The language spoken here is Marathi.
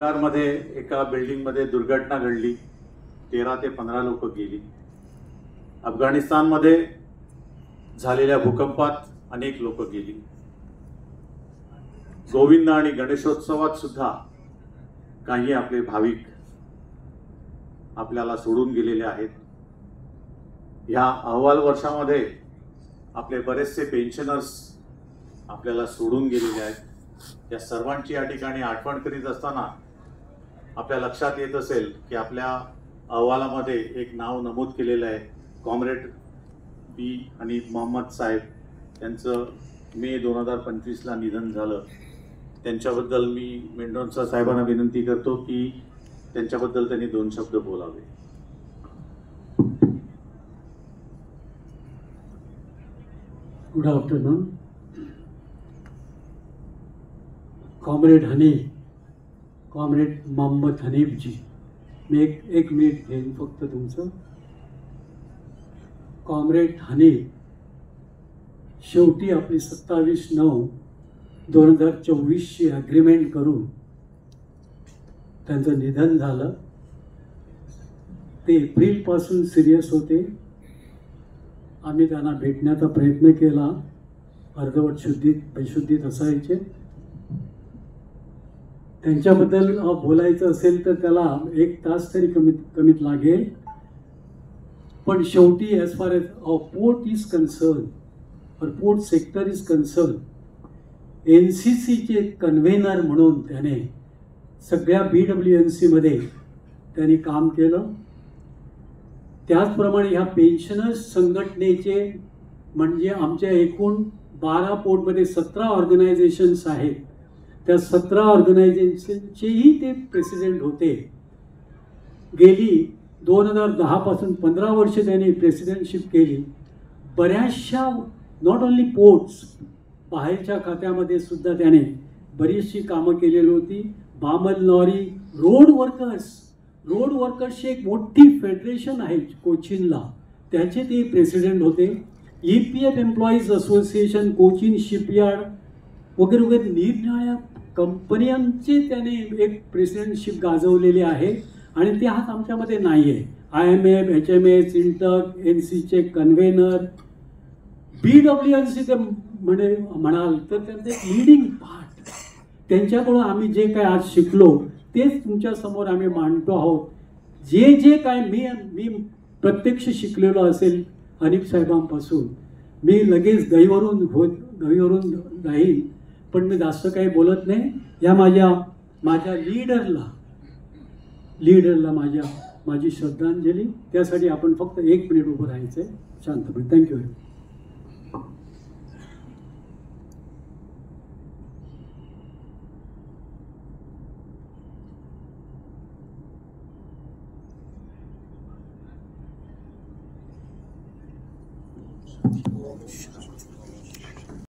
बिहारमध्ये एका बिल्डिंगमध्ये दुर्घटना घडली, 13 ते 15 लोक गेली. अफगाणिस्तानमध्ये झालेल्या भूकंपात अनेक लोक गेली. गोविंद आणि गणेशोत्सवात सुद्धा काही आपले भाविक आपल्याला सोडून गेलेले आहेत. या अहवाल वर्षामध्ये आपले बरेचसे पेन्शनर्स आपल्याला सोडून गेलेले आहेत. या सर्वांची या ठिकाणी आठवण करीत असताना आपल्या लक्षात येत असेल की आपल्या अहवालामध्ये एक नाव नमूद केलेलं आहे, कॉम्रेड बी हनीफ मोहम्मद साहेब. त्यांचं मे 2025ला निधन झालं. त्यांच्याबद्दल मी मेंढोन्सा साहेबांना विनंती करतो की त्यांच्याबद्दल त्यांनी 2 शब्द बोलावे. Good afternoon. Comrade Mohammed Hanif ji, मी एक मिनिट घेईन फक्त तुमचं. कॉम्रेड हनीफ शेवटी आपली 27/9/2024ची ॲग्रीमेंट करून त्यांचं निधन झालं. ते एप्रिलपासून सिरियस होते. आम्ही त्यांना भेटण्याचा प्रयत्न केला. अर्धवट बेशुद्धीत असायचे. त्यांच्याबद्दल बोलायचं असेल तर त्याला 1 तास तरी कमीत लागेल. पण शेवटी as far as port is concern और पोर्ट सेक्टर इज कन्सर्न, NCCचे कन्व्हेनर म्हणून त्याने सगळ्या BWNCमध्ये त्यांनी काम केलं. त्याचप्रमाणे ह्या पेन्शनर्स संघटनेचे म्हणजे आमच्या एकूण 12 पोर्टमध्ये 17 ऑर्गनायझेशन्स आहेत. त्या 17 ऑर्गनायझेशनचेही ते प्रेसिडेंट होते. गेली 2010 पासून 15 वर्ष त्यांनी प्रेसिडेंटशिप केली. बऱ्याचशा नॉट ओन्ली पोर्ट्स, बाहेरच्या खात्यामध्ये सुद्धा त्याने बरीचशी कामं केलेली होती. बामल लॉरी रोड वर्कर्सची एक मोठी फेडरेशन आहे कोचीनला, त्याचे ते प्रेसिडेंट होते. EPF employees association, Cochin shipyard वगैरे वगैरे निरनिराळ्या कंपन्यांचे त्याने एक प्रेसिडेंटशिप गाजवलेली आहे. आणि ते हात आमच्यामध्ये नाही आहे. IMF, HMS, इंटक, NCचे कन्व्हेनर, BWNC ते म्हणाल तर त्यांचं एक लीडिंग पार्ट. त्यांच्याकडून आम्ही जे काय आज शिकलो तेच तुमच्यासमोर आम्ही मांडतो आहोत. जे काय मी प्रत्यक्ष शिकलेलो असेल हनीफ साहेबांपासून, मी लगेच गहीवरून राहील. पण मी जास्त काही बोलत नाही. या माझ्या लीडरला माझी श्रद्धांजली. त्यासाठी आपण फक्त 1 मिनिट उभं राहायचं आहे शांतपणे. थँक्यू.